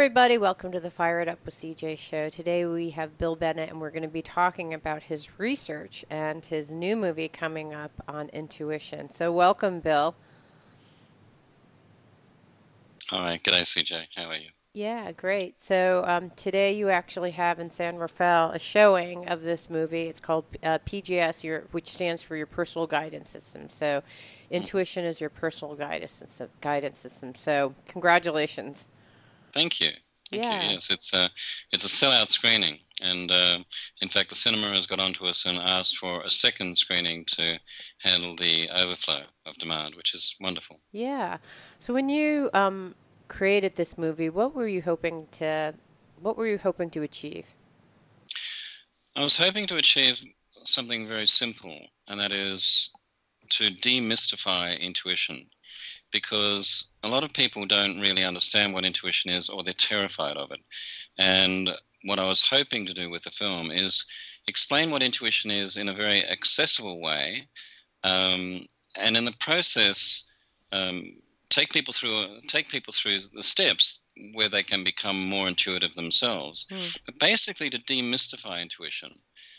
everybody. Welcome to the Fire It Up with CJ show. Today we have Bill Bennett, and we're going to be talking about his research and his new movie coming up on intuition. So welcome, Bill. All right. G'day, CJ. How are you? Yeah, great. So today you actually have in San Rafael a showing of this movie. It's called PGS, which stands for your personal guidance system. So intuition is your personal guidance system. So congratulations. Thank you. Thank you. Yeah. Yes, it's a sellout screening, and in fact, the cinema has got onto us and asked for a second screening to handle the overflow of demand, which is wonderful. Yeah. So when you created this movie, what were you hoping to achieve? I was hoping to achieve something very simple, and that is to demystify intuition, because a lot of people don't really understand what intuition is, or they're terrified of it. And what I was hoping to do with the film is explain what intuition is in a very accessible way, and in the process, um, take people through the steps where they can become more intuitive themselves. Hmm. But basically, to demystify intuition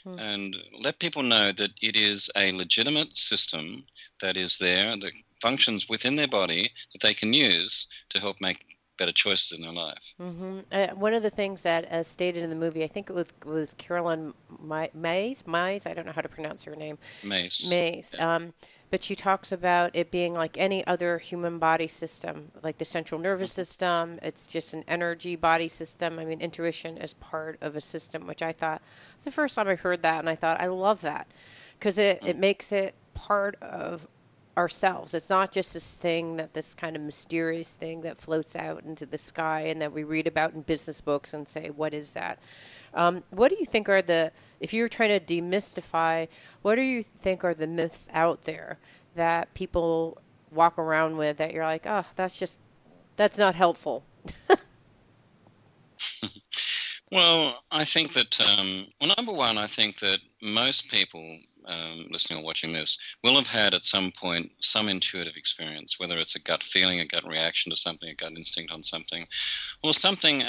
Hmm. and let people know that it is a legitimate system that is there, that functions within their body, that they can use to help make better choices in their life. One of the things that, as stated in the movie, I think it was Carolyn Mays. I don't know how to pronounce her name. Mace. Mays. Yeah. But she talks about it being like any other human body system, like the central nervous system. It's just an energy body system. I mean, intuition is part of a system, which I thought it's the first time I heard that, and I thought I love that because it makes it part of ourselves. It's not just this kind of mysterious thing that floats out into the sky and that we read about in business books and say, what is that? What do you think are if you're trying to demystify, what do you think are the myths out there that people walk around with that you're like, oh, that's not helpful? Well, I think that, well, number one, I think that most people listening or watching this will have had at some point some intuitive experience, whether it's a gut feeling, a gut reaction to something, a gut instinct on something, or something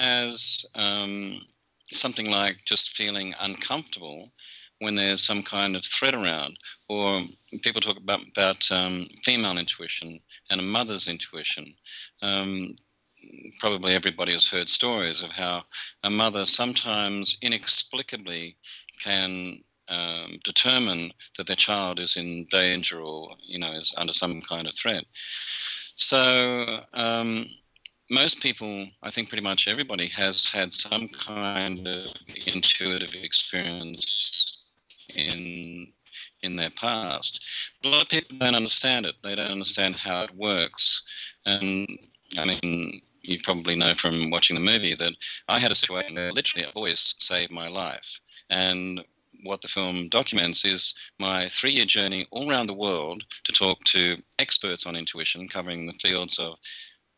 like just feeling uncomfortable when there's some kind of threat around. Or people talk about female intuition and a mother's intuition. Um, Probably everybody has heard stories of how a mother sometimes inexplicably can determine that their child is in danger, or is under some kind of threat. So most people, I think pretty much everybody, has had some kind of intuitive experience in their past. But a lot of people don't understand it. They don't understand how it works. And I mean, you probably know from watching the movie that I had a situation where literally a voice saved my life. And what the film documents is my 3-year journey all around the world to talk to experts on intuition, covering the fields of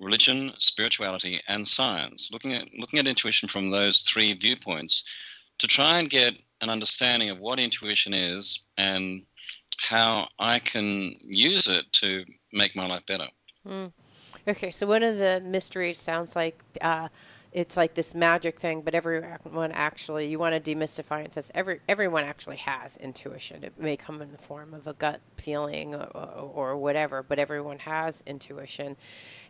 religion, spirituality, and science, looking at intuition from those three viewpoints to try and get an understanding of what intuition is and how I can use it to make my life better. Mm. Okay, so one of the mysteries sounds like it's like this magic thing, but everyone actually, you want to demystify it. Says everyone actually has intuition. It may come in the form of a gut feeling or whatever, but everyone has intuition.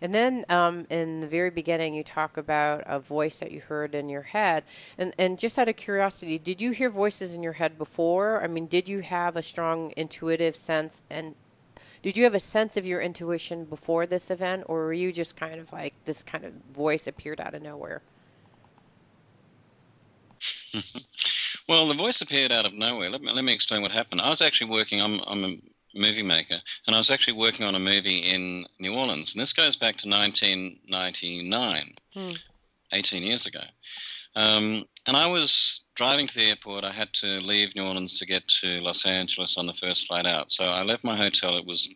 And then in the very beginning, you talk about a voice that you heard in your head. And just out of curiosity, did you hear voices in your head before? I mean, did you have a strong intuitive sense, and did you have a sense of your intuition before this event, or were you just kind of like this kind of voice appeared out of nowhere? Well, the voice appeared out of nowhere. Let me explain what happened. I was actually working. I'm a movie maker, and I was actually working on a movie in New Orleans, and this goes back to 1999, Hmm. 18 years ago. And I was driving to the airport. I had to leave New Orleans to get to Los Angeles on the first flight out. So I left my hotel. It was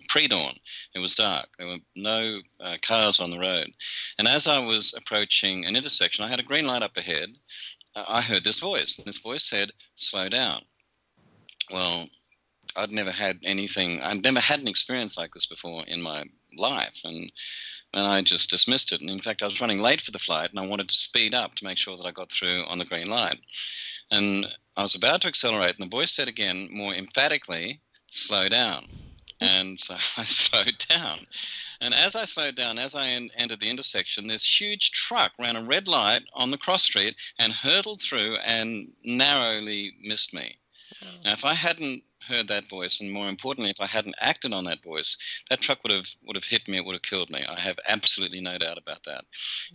pre-dawn. It was dark. There were no cars on the road. And as I was approaching an intersection, I had a green light up ahead. I heard this voice. And this voice said, "Slow down." Well, I'd never had an experience like this before in my life. And I just dismissed it. And in fact, I was running late for the flight, and I wanted to speed up to make sure that I got through on the green light. And I was about to accelerate, and the voice said again, more emphatically, slow down. And so I slowed down. And as I slowed down, as I entered the intersection, this huge truck ran a red light on the cross street and hurtled through and narrowly missed me. Oh. Now, if I hadn't heard that voice, and more importantly, if I hadn't acted on that voice, that truck would have hit me, it would have killed me. I have absolutely no doubt about that.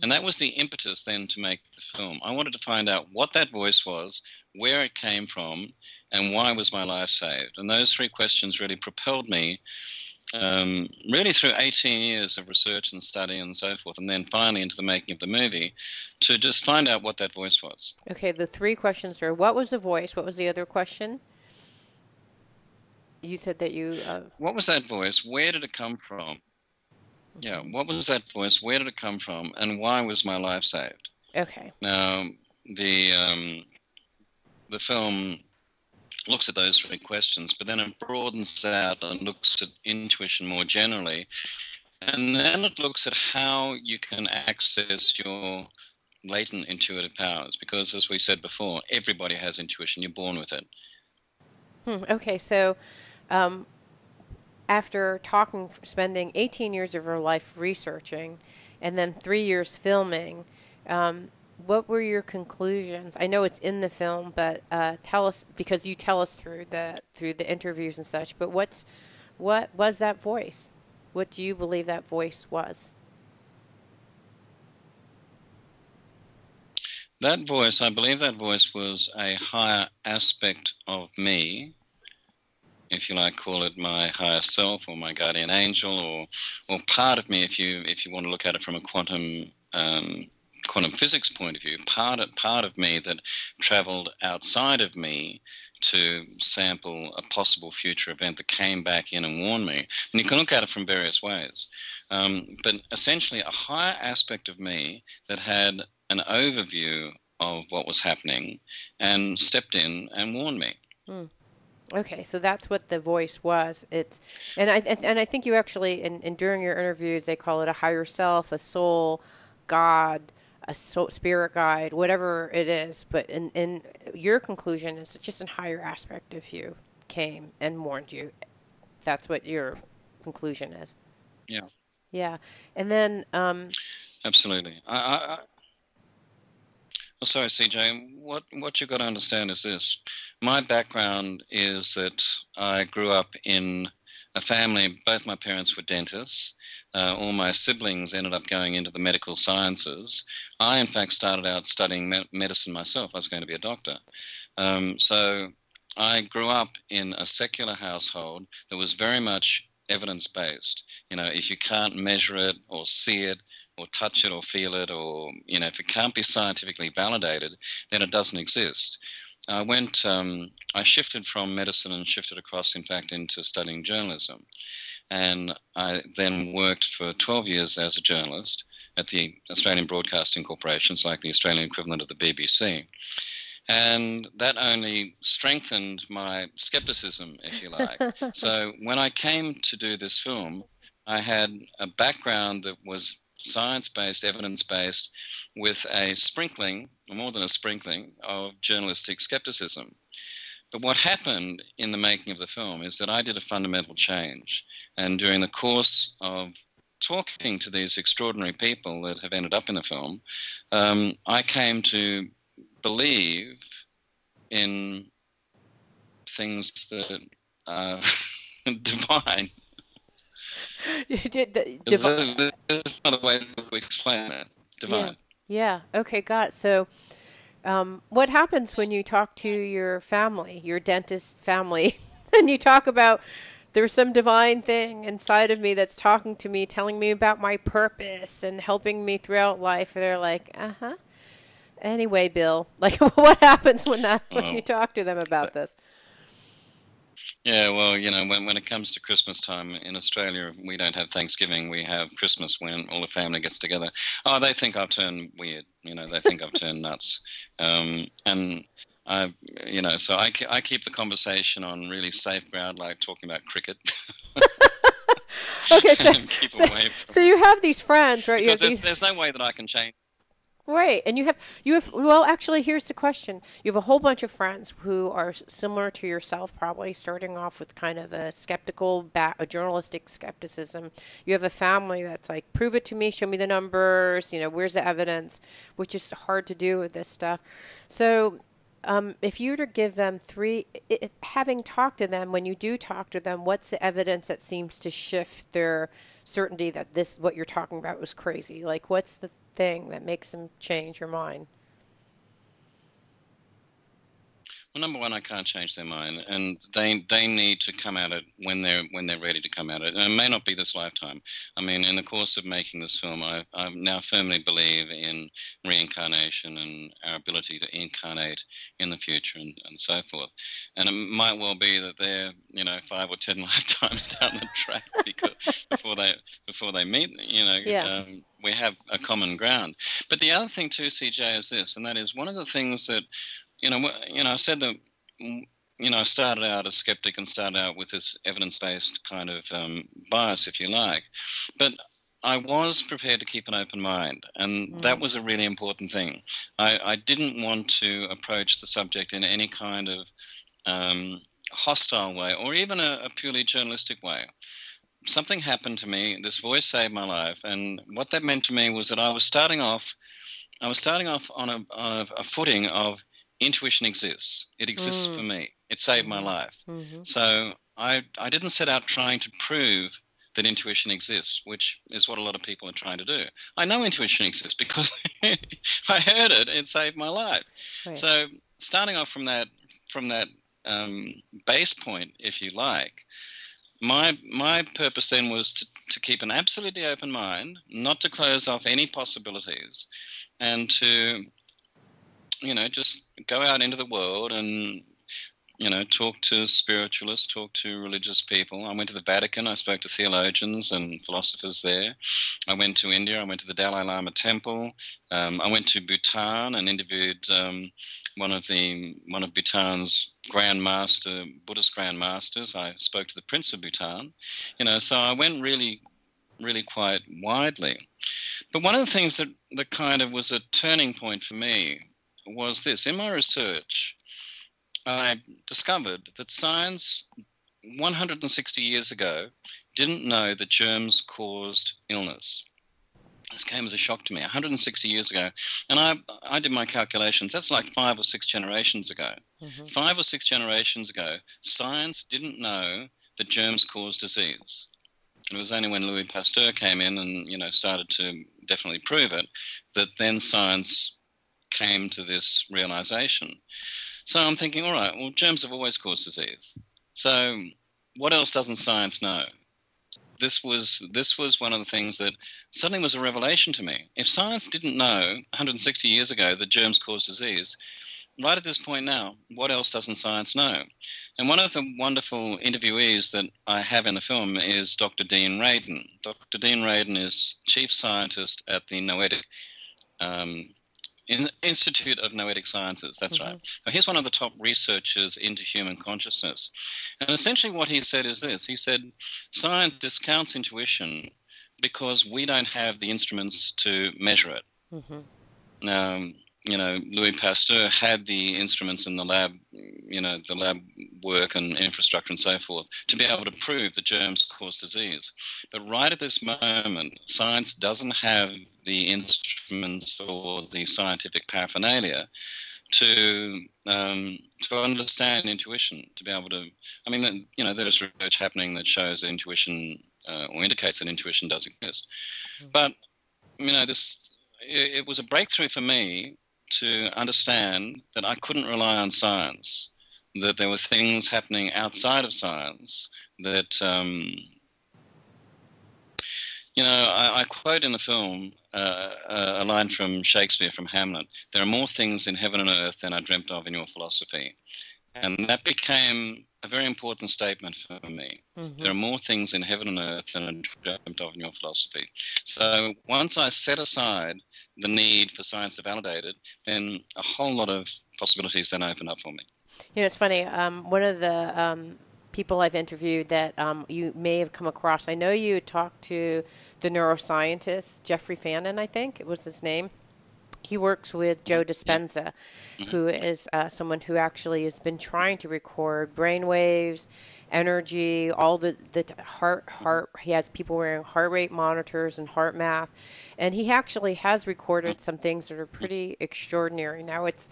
And that was the impetus then to make the film. I wanted to find out what that voice was, where it came from, and why was my life saved? And those three questions really propelled me really through 18 years of research and study and so forth, and then finally into the making of the movie, to just find out what that voice was. Okay, the three questions are, what was the voice? What was the other question? You said that you... What was that voice? Where did it come from? Yeah, what was that voice? Where did it come from? And why was my life saved? Okay. Now, the film looks at those three questions, but then it broadens out and looks at intuition more generally. And then it looks at how you can access your latent intuitive powers, because as we said before, everybody has intuition. You're born with it. Okay, so after spending 18 years of her life researching and then 3 years filming, what were your conclusions? I know it's in the film, but tell us, because you tell us through the interviews and such. But what was that voice? What do you believe that voice was? That voice, I believe that voice was a higher aspect of me, if you like, call it my higher self or my guardian angel, or part of me, if you want to look at it from a quantum physics point of view, part of me that traveled outside of me to sample a possible future event that came back in and warned me. And you can look at it from various ways. But essentially a higher aspect of me that had an overview of what was happening and stepped in and warned me. Okay, so that's what the voice was. And I think you actually, and during your interviews, they call it a higher self, a soul, God, a spirit guide, whatever it is. But in your conclusion is just a higher aspect of you came and warned you. That's what your conclusion is. Yeah. Yeah. And then... Absolutely. Well, sorry, CJ, what you've got to understand is this. My background is that I grew up in a family, both my parents were dentists. All my siblings ended up going into the medical sciences. I, in fact, started out studying medicine myself. I was going to be a doctor. So I grew up in a secular household that was very much evidence-based. You know, if you can't measure it or see it or touch it or feel it, or, you know, if it can't be scientifically validated, then it doesn't exist. I shifted from medicine and shifted across, in fact, into studying journalism. And I then worked for 12 years as a journalist at the Australian Broadcasting Corporation. It's like the Australian equivalent of the BBC. And that only strengthened my skepticism, if you like. So when I came to do this film, I had a background that was science-based, evidence-based, with a sprinkling, or more than a sprinkling, of journalistic skepticism. But what happened in the making of the film is that I did a fundamental change. And during the course of talking to these extraordinary people that have ended up in the film, I came to believe in things that are divine. There's another way to explain it. Divine. Yeah. Okay, got it. So what happens when you talk to your family, your dentist family, and you talk about there's some divine thing inside of me that's talking to me, telling me about my purpose and helping me throughout life? And they're like, anyway, Bill, like what happens when you talk to them about this? Yeah, well, you know, when it comes to Christmas time in Australia, we don't have Thanksgiving. We have Christmas when all the family gets together. Oh, they think I've turned weird. You know, they think I've turned nuts. And I, you know, so I keep the conversation on really safe ground, like talking about cricket. Okay, and keep away so from it. you have these friends, right? You Because have these. there's no way that I can change. Right, and you have well, actually, here's the question: you have a whole bunch of friends who are similar to yourself, probably starting off with kind of a a journalistic skepticism. You have a family that's like, prove it to me, show me the numbers, where's the evidence, which is hard to do with this stuff. So, if you were to give them having talked to them, when you do talk to them, what's the evidence that seems to shift their certainty that what you're talking about was crazy? Like, what's the thing that makes them change your mind? Well, number one, I can't change their mind, and they need to come at it when they're ready to come at it. And it may not be this lifetime. I mean, in the course of making this film, I now firmly believe in reincarnation and our ability to incarnate in the future and so forth. And it might well be that they're 5 or 10 lifetimes down the track because before they meet, Yeah. we have a common ground. But the other thing too, CJ, is this, and that is one of the things that I said that, I started out a skeptic and started out with this evidence-based kind of bias, if you like. But I was prepared to keep an open mind, and that was a really important thing. I didn't want to approach the subject in any kind of hostile way or even a purely journalistic way. Something happened to me, this voice saved my life, and what that meant to me was that I was starting off on a footing of intuition exists. It exists for me. It saved my life. So I didn't set out trying to prove that intuition exists, which is what a lot of people are trying to do. I know intuition exists because I heard it. It saved my life. Right. So starting off from that base point, if you like, my purpose then was to keep an absolutely open mind, not to close off any possibilities, and to just go out into the world and, talk to spiritualists, talk to religious people. I went to the Vatican. I spoke to theologians and philosophers there. I went to India. I went to the Dalai Lama temple. I went to Bhutan and interviewed one of Bhutan's Buddhist grand masters. I spoke to the Prince of Bhutan. So I went really, really quite widely. But one of the things that kind of was a turning point for me was this. In my research, I discovered that science 160 years ago didn't know that germs caused illness. This came as a shock to me 160 years ago. And I did my calculations. That's like 5 or 6 generations ago. 5 or 6 generations ago, science didn't know that germs cause disease. It was only when Louis Pasteur came in and, started to definitely prove it, that then science came to this realization. So I'm thinking, all right, well, germs have always caused disease. So what else doesn't science know? This was one of the things that suddenly was a revelation to me. If science didn't know 160 years ago that germs cause disease, right at this point now, what else doesn't science know? And one of the wonderful interviewees that I have in the film is Dr. Dean Radin. Dr. Dean Radin is chief scientist at the Noetic Institute of Noetic Sciences. That's right. Now, he's one of the top researchers into human consciousness. And essentially what he said is this. He said, science discounts intuition because we don't have the instruments to measure it. Now, Louis Pasteur had the instruments in the lab, the lab work and infrastructure and so forth, to be able to prove that germs cause disease. But right at this moment, science doesn't have the instruments or the scientific paraphernalia to understand intuition, to be able to, there's research happening that shows intuition or indicates that intuition does exist. But, it was a breakthrough for me to understand that I couldn't rely on science, that there were things happening outside of science that, I quote in the film a line from Shakespeare, from Hamlet: "There are more things in heaven and earth than I dreamt of in your philosophy." And that became a very important statement for me. There are more things in heaven and earth than I dreamt of in your philosophy. So once I set aside the need for science to validate it, then a whole lot of possibilities then open up for me. It's funny. One of the people I've interviewed that you may have come across. I know you talked to the neuroscientist, Jeffrey Fannin, I think it was his name. He works with Joe Yeah. Dispenza, Mm-hmm. who is someone who actually has been trying to record brain waves, energy, all the heart. He has people wearing heart rate monitors and heart math, and he actually has recorded some things that are pretty extraordinary. Now it's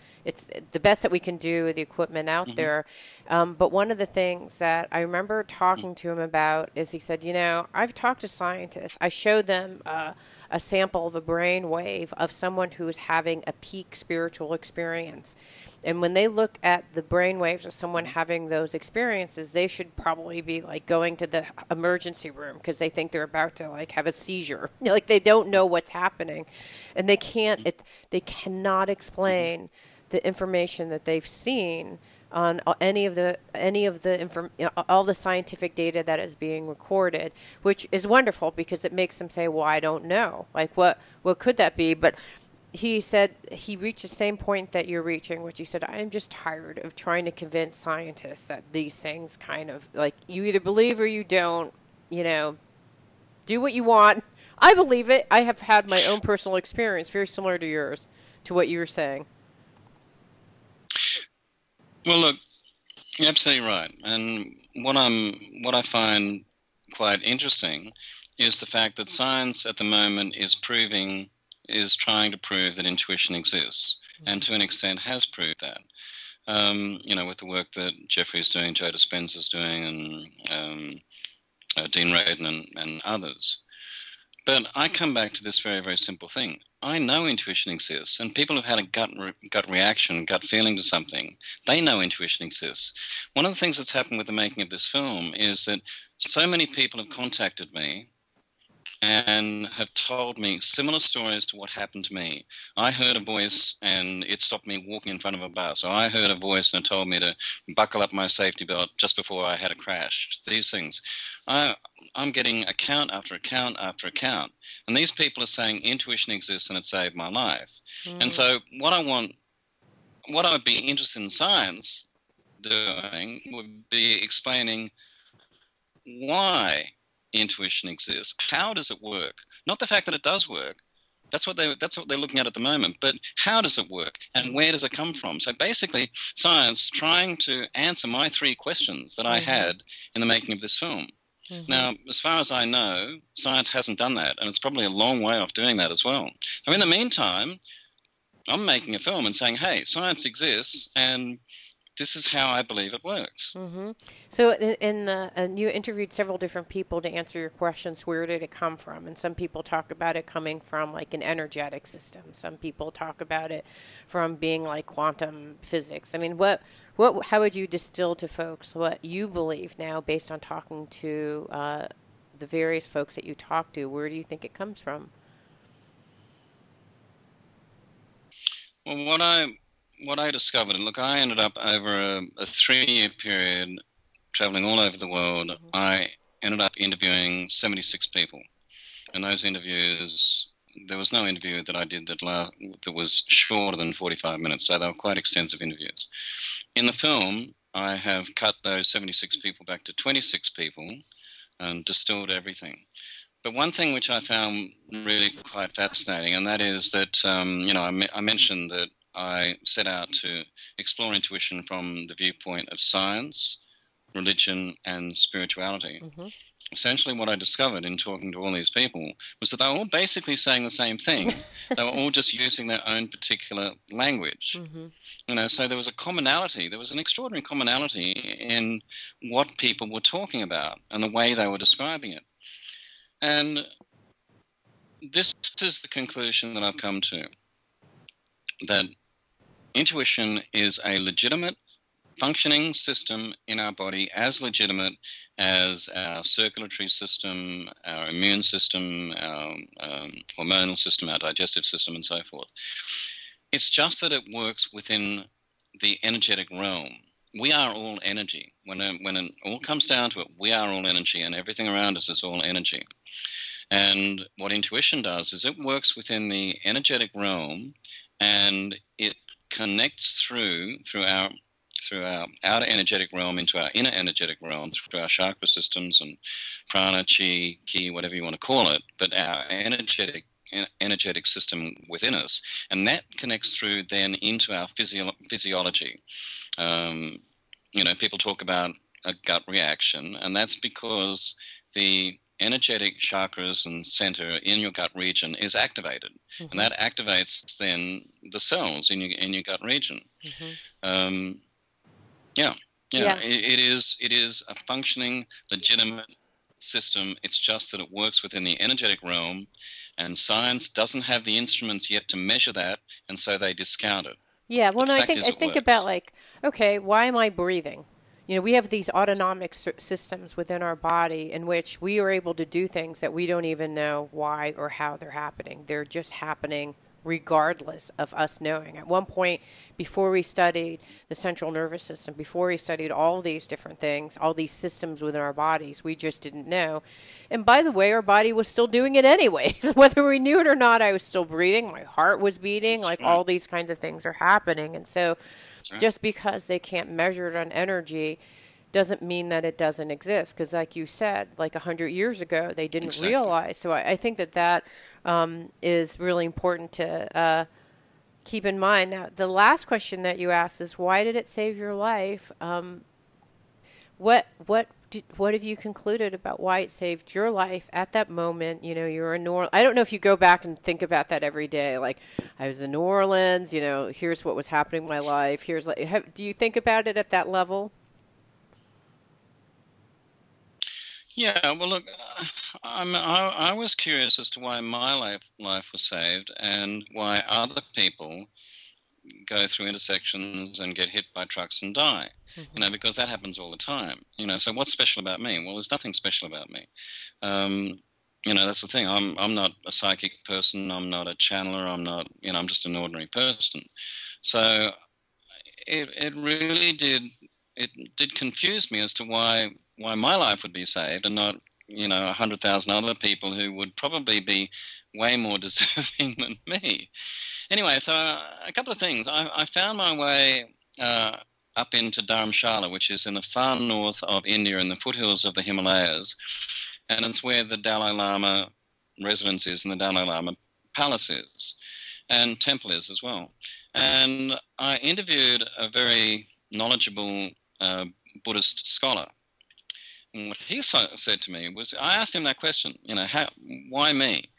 the best that we can do with the equipment out Mm-hmm. there, but one of the things that I remember talking to him about is he said, I've talked to scientists. I showed them a sample of a brain wave of someone who's having a peak spiritual experience. And when they look at the brain waves of someone having those experiences, they should probably be like going to the emergency room because they think they're about to like have a seizure. Like they don't know what's happening, and they cannot explain the information that they've seen on all the scientific data that is being recorded, which is wonderful because it makes them say, "Well, I don't know. Like, what could that be?" But he said he reached the same point that you're reaching, which he said, "I'm just tired of trying to convince scientists that these things kind of like you either believe or you don't. Do what you want." I believe it. I have had my own personal experience, very similar to yours, to what you were saying. Well, look, you're absolutely right. And what I find quite interesting is the fact that science at the moment is trying to prove that intuition exists, and to an extent has proved that. With the work that Jeffrey's doing, Joe Dispenza's doing, and Dean Radin and others. But I come back to this very, very simple thing. I know intuition exists, and people who've had a gut reaction, gut feeling to something, they know intuition exists. One of the things that's happened with the making of this film is that so many people have contacted me and have told me similar stories to what happened to me. I heard a voice and it stopped me walking in front of a bus. Or I heard a voice and it told me to buckle up my safety belt just before I had a crash. These things. I'm getting account after account after account. And these people are saying intuition exists and it saved my life. And so what I'd be interested in science doing would be explaining why intuition exists. How does it work? Not the fact that it does work. That's what they're looking at the moment. But how does it work, and where does it come from? So basically, science trying to answer my three questions that I had in the making of this film. Now, as far as I know, science hasn't done that, and it's probably a long way off doing that as well. So in the meantime, I'm making a film and saying, hey, science exists, and this is how I believe it works. So, and you interviewed several different people to answer your questions. Where did it come from? And some people talk about it coming from like an energetic system. Some people talk about it from being like quantum physics. I mean, how would you distill to folks what you believe now, based on talking to the various folks that you talk to? Where do you think it comes from? Well, what I discovered, and look, I ended up over a 3-year period traveling all over the world. I ended up interviewing 76 people. And those interviews, there was no interview that I did that was shorter than 45 minutes. So they were quite extensive interviews. In the film, I have cut those 76 people back to 26 people and distilled everything. But one thing which I found really quite fascinating, and that is that, I mentioned that I set out to explore intuition from the viewpoint of science, religion, and spirituality. Essentially what I discovered in talking to all these people was that they were all basically saying the same thing. They were all just using their own particular language. So there was a commonality. There was an extraordinary commonality in what people were talking about and the way they were describing it. And this is the conclusion that I've come to, that intuition is a legitimate functioning system in our body, as legitimate as our circulatory system, our immune system, our hormonal system, our digestive system, and so forth. It's just that it works within the energetic realm. We are all energy. When it all comes down to it, we are all energy, and everything around us is all energy. And what intuition does is it works within the energetic realm, and it connects through our through our outer energetic realm into our inner energetic realm, through our chakra systems and prana, chi, ki, whatever you want to call it, but our energetic system within us, and that connects through then into our physiology. People talk about a gut reaction, and that's because the energetic chakras and center in your gut region is activated, and that activates then the cells in your gut region. It is a functioning, legitimate system. It's just that it works within the energetic realm, and science doesn't have the instruments yet to measure that, and so they discount it. Yeah, well, no, I think about, like, okay, why am I breathing? We have these autonomic systems within our body in which we are able to do things that we don't even know why or how they're happening. They're just happening regardless of us knowing. At one point, before we studied the central nervous system, before we studied all these different things, all these systems within our bodies, we just didn't know. And by the way, our body was still doing it anyways. Whether we knew it or not, I was still breathing. My heart was beating. Like, all these kinds of things are happening. And so just because they can't measure it on energy doesn't mean that it doesn't exist. Because like you said, like 100 years ago, they didn't realize. So I think that is really important to keep in mind. Now, the last question that you asked is, why did it save your life? What have you concluded about why it saved your life at that moment? You're in New Orleans. I don't know if you go back and think about that every day. Like, I was in New Orleans, here's what was happening in my life. Do you think about it at that level? Yeah, well, look, I was curious as to why my life was saved and why other people go through intersections and get hit by trucks and die. Because that happens all the time. So what's special about me? Well, there's nothing special about me. That's the thing. I'm not a psychic person. I'm not a channeler. I'm not. I'm just an ordinary person. So it really did confuse me as to why my life would be saved and not 100,000 other people who would probably be way more deserving than me. Anyway, so a couple of things. I found my way up into Dharamshala, which is in the far north of India in the foothills of the Himalayas, and it's where the Dalai Lama residence is and the Dalai Lama palace is, and temple is as well. And I interviewed a very knowledgeable Buddhist scholar. And what he said to me was, I asked him that question, why me?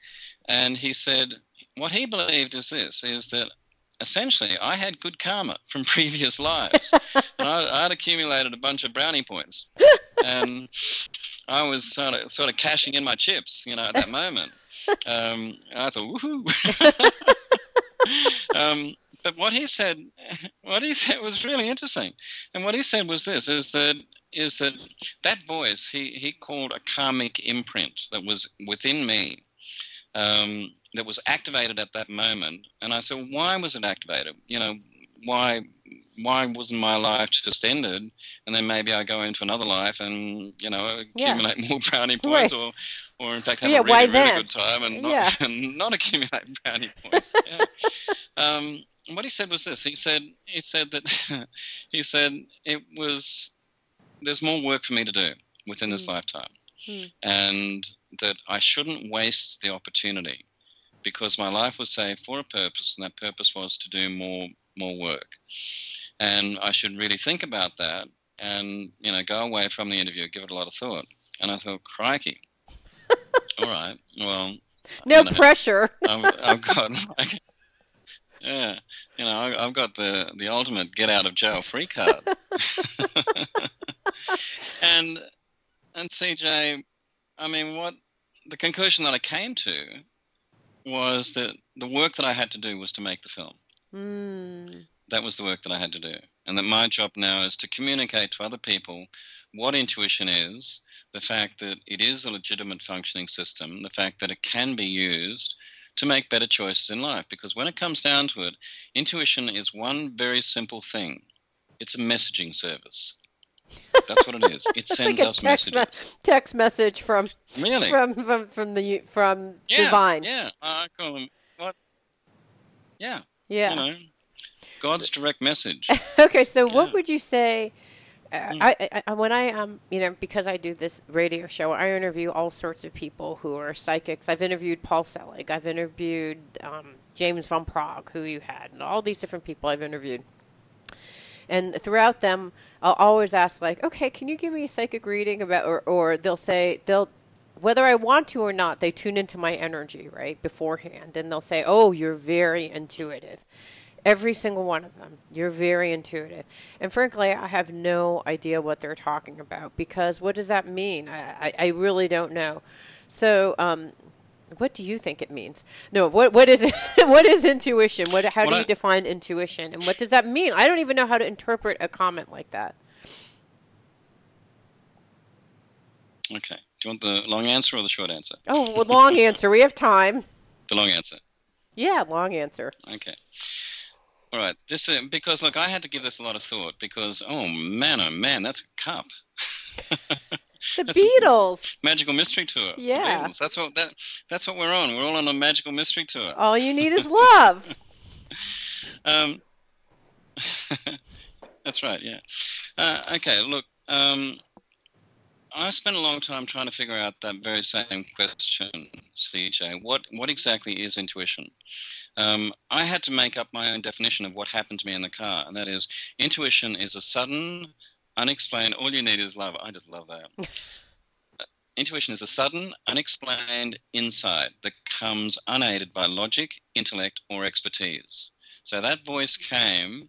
And he said, what he believed is that essentially I had good karma from previous lives. And I'd accumulated a bunch of brownie points. And I was sort of cashing in my chips, at that moment. I thought, woohoo. But what he said was really interesting. And what he said was this, is that voice he called a karmic imprint that was within me, that was activated at that moment. And I said, why was it activated? Why wasn't my life just ended, and then maybe I go into another life and accumulate more brownie points, or in fact have a really good time and not accumulate brownie points. What he said was this. He said that there's more work for me to do within this lifetime, and that I shouldn't waste the opportunity, because my life was saved for a purpose, and that purpose was to do more work. And I should really think about that and, go away from the interview, give it a lot of thought. And I thought, crikey. All right, well. No pressure. I've got, I've got the ultimate get out of jail free card. And CJ, what the conclusion that I came to was that the work that I had to do was to make the film. That was the work that I had to do. And that my job now is to communicate to other people what intuition is, the fact that it is a legitimate functioning system, the fact that it can be used to make better choices in life. Because when it comes down to it, intuition is one very simple thing. It's a messaging service. That's what it is. It sends like us messages. Text message from really from divine. Yeah, I call them what? Yeah. Yeah. God's direct message. Okay, so Yeah. what would you say? Mm. When I because I do this radio show, I interview all sorts of people who are psychics. I've interviewed Paul Selig. I've interviewed James von Prague, who you had, and all these different people I've interviewed. And throughout them, I'll always ask, like, okay, can you give me a psychic reading about, or they'll say, whether I want to or not, they tune into my energy, right, beforehand. And they'll say, oh, you're very intuitive. Every single one of them, you're very intuitive. And frankly, I have no idea what they're talking about, because what does that mean? I really don't know. So, what do you think it means? No, what is it? What is intuition? How do you define intuition, and what does that mean? I don't even know how to interpret a comment like that. Okay. Do you want the long answer or the short answer? Oh, well, long answer. We have time. The long answer. Yeah, long answer. Okay. All right. This because look, I had to give this a lot of thought because oh man, that's a cup. The Beatles. Magical mystery tour. Yeah. That's what we're on. We're all on a magical mystery tour. All you need is love. That's right. Yeah. Okay. Look. I spent a long time trying to figure out that very same question, CJ. What exactly is intuition? I had to make up my own definition of what happened to me in the car, and that is, intuition is a sudden, unexplained, all you need is love. I just love that. Intuition is a sudden, unexplained insight that comes unaided by logic, intellect, or expertise. So that voice came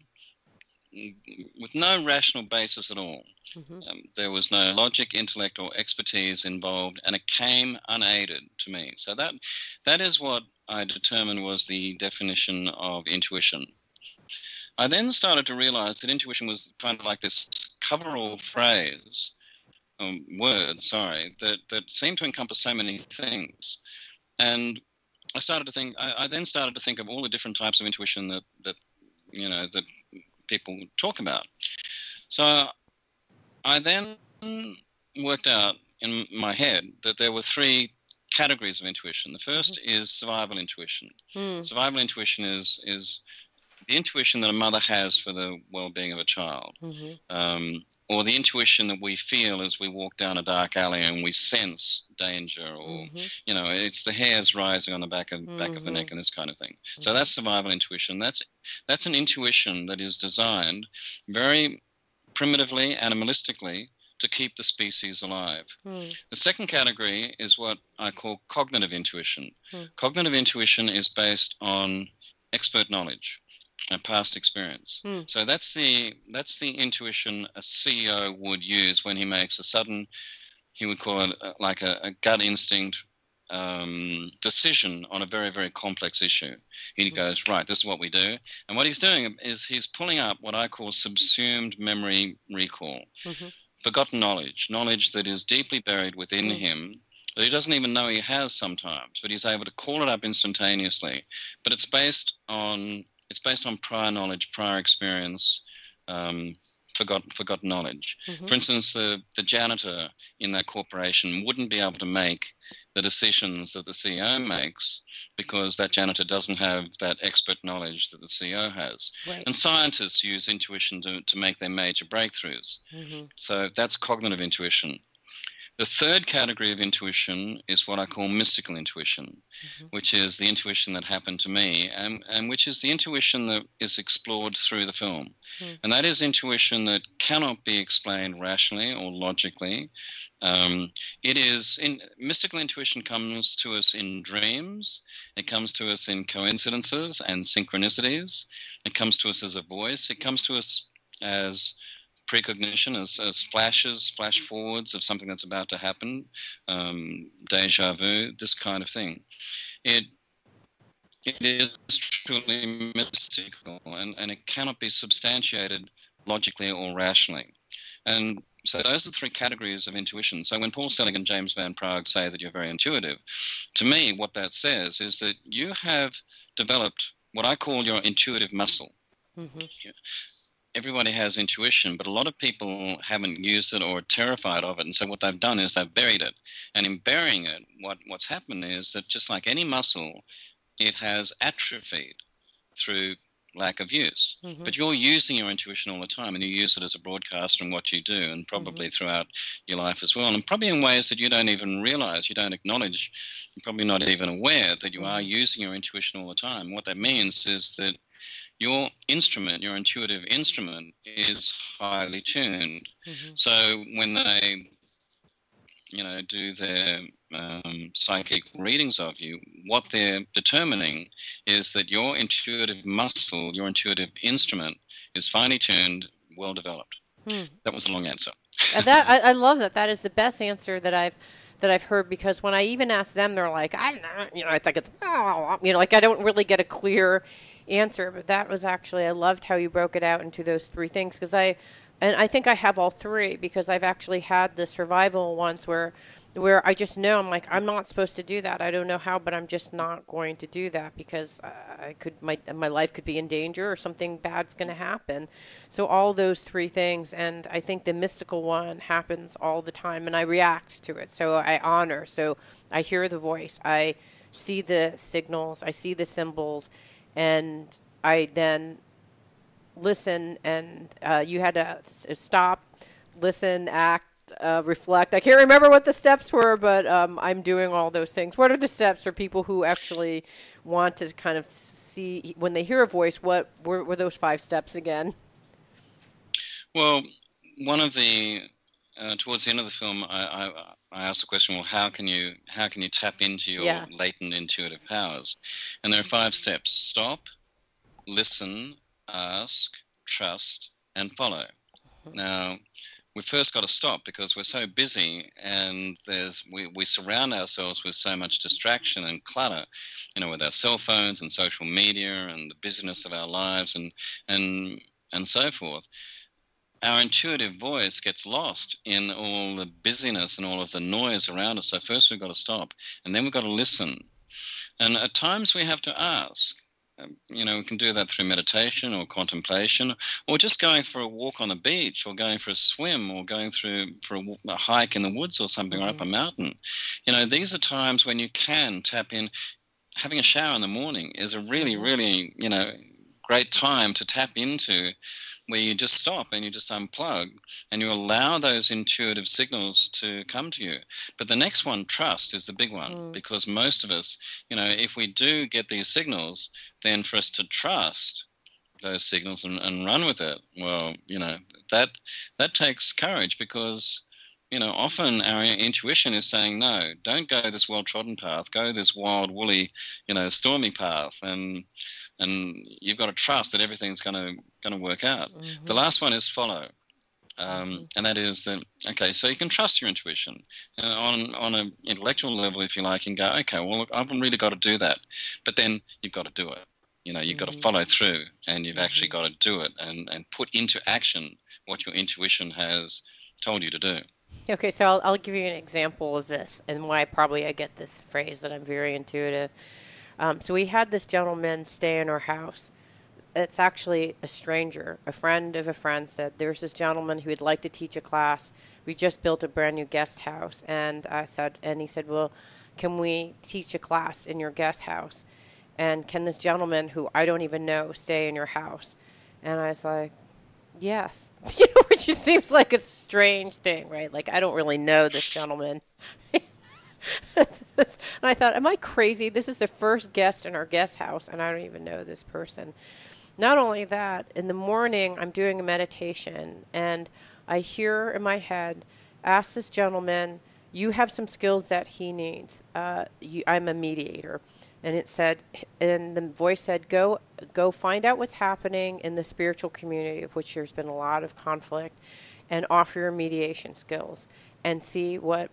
with no rational basis at all. Mm-hmm. There was no logic, intellect, or expertise involved, and it came unaided to me. So that is what I determined was the definition of intuition. I then started to realize that intuition was kind of like this coverall phrase, word, that seemed to encompass so many things. And I then started to think of all the different types of intuition that people talk about. So I then worked out in my head that there were three categories of intuition. The first is survival intuition. Survival intuition is the intuition that a mother has for the well-being of a child, or the intuition that we feel as we walk down a dark alley and we sense danger, or it's the hairs rising on the back of the neck and this kind of thing. So that's survival intuition. That's an intuition that is designed very primitively, animalistically, to keep the species alive. The second category is what I call cognitive intuition. Cognitive intuition is based on expert knowledge and past experience. So that's the intuition a CEO would use when he makes a sudden, he would call it like a gut instinct decision on a very, very complex issue. He goes, right, this is what we do. And what he's doing is he's pulling up what I call subsumed memory recall. Forgotten knowledge that is deeply buried within him, that he doesn't even know he has sometimes, but he's able to call it up instantaneously. But it's based on prior knowledge, prior experience, forgotten knowledge. For instance, the janitor in that corporation wouldn't be able to make the decisions that the CEO makes because that janitor doesn't have that expert knowledge that the CEO has. Right. And scientists use intuition to make their major breakthroughs. So that's cognitive intuition. The third category of intuition is what I call mystical intuition, which is the intuition that happened to me, and which is the intuition that is explored through the film. And that is intuition that cannot be explained rationally or logically. Mystical intuition comes to us in dreams. It comes to us in coincidences and synchronicities. It comes to us as a voice. It comes to us as precognition, as flash forwards of something that's about to happen, deja vu, this kind of thing. It is truly mystical, and it cannot be substantiated logically or rationally. And so those are three categories of intuition. So when Paul Selig and James Van Prague say that you're very intuitive, to me what that says is that you have developed what I call your intuitive muscle. Everybody has intuition, but a lot of people haven't used it or are terrified of it. And so what they've done is they've buried it. And in burying it, what's happened is that just like any muscle, it has atrophied through lack of use. Mm-hmm. But you're using your intuition all the time, and you use it as a broadcaster in what you do, and probably throughout your life as well, and probably in ways that you don't even realize, you don't acknowledge, you're probably not even aware that you are using your intuition all the time. What that means is that your instrument, your intuitive instrument, is highly tuned. So when they do their psychic readings of you, what they're determining is that your intuitive muscle, your intuitive instrument, is finely tuned, well developed. That was a long answer. I love that. That is the best answer that I've heard, because when I even ask them, they're like, I don't know, I think it's, like I don't really get a clear answer. But that was actually, I loved how you broke it out into those three things, because I think I have all three, because I've actually had the survival ones where I just know, I'm like, I'm not supposed to do that. I don't know how, but I'm just not going to do that, because my life could be in danger, or something bad's going to happen. So all those three things, and I think the mystical one happens all the time, and I react to it. So I honor. So I hear the voice. I see the signals. I see the symbols, and I then listen, and you had to stop, listen, act, reflect. I can't remember what the steps were, but I'm doing all those things. What are the steps for people who actually want to kind of see, when they hear a voice, what were those 5 steps again? Well, one of the towards the end of the film, I asked the question, well, how can you tap into your latent intuitive powers? And there are 5 steps: stop, listen, ask, trust, and follow. Now, we first got to stop, because we're so busy, and we surround ourselves with so much distraction and clutter, with our cell phones and social media and the busyness of our lives and so forth. Our intuitive voice gets lost in all the busyness and all of the noise around us. So first we've got to stop, and then we've got to listen. And at times we have to ask. We can do that through meditation or contemplation, or just going for a walk on the beach, or going for a swim, or going for a hike in the woods or something, or up a mountain. These are times when you can tap in. Having a shower in the morning is a really, really, great time to tap into, where you just stop and you just unplug and you allow those intuitive signals to come to you. But the next one, trust, is the big one, because most of us, if we do get these signals, then for us to trust those signals and run with it, well, that takes courage, because often our intuition is saying, no, don't go this well-trodden path, go this wild, woolly, stormy path, and you've got to trust that everything's going to work out. The last one is follow, and that is that, okay, so you can trust your intuition on an intellectual level, if you like, and go, okay, well, look, I haven't really got to do that, but then you've got to do it. You've got to follow through, and you've actually got to do it and put into action what your intuition has told you to do. Okay, so I'll give you an example of this, and why probably I get this phrase that I'm very intuitive. So we had this gentleman stay in our house. It's actually a stranger. A friend of a friend said, there's this gentleman who would like to teach a class. We just built a brand new guest house. And he said, well, can we teach a class in your guest house? And can this gentleman, who I don't even know, stay in your house? And I was like, yes. Which just seems like a strange thing, right? Like, I don't really know this gentleman. And I thought, am I crazy? This is the first guest in our guest house, and I don't even know this person. Not only that, in the morning, I'm doing a meditation, and I hear in my head, ask this gentleman, you have some skills that he needs. I'm a mediator. And it said, and the voice said, go find out what's happening in the spiritual community, of which there's been a lot of conflict, and offer your mediation skills and see what,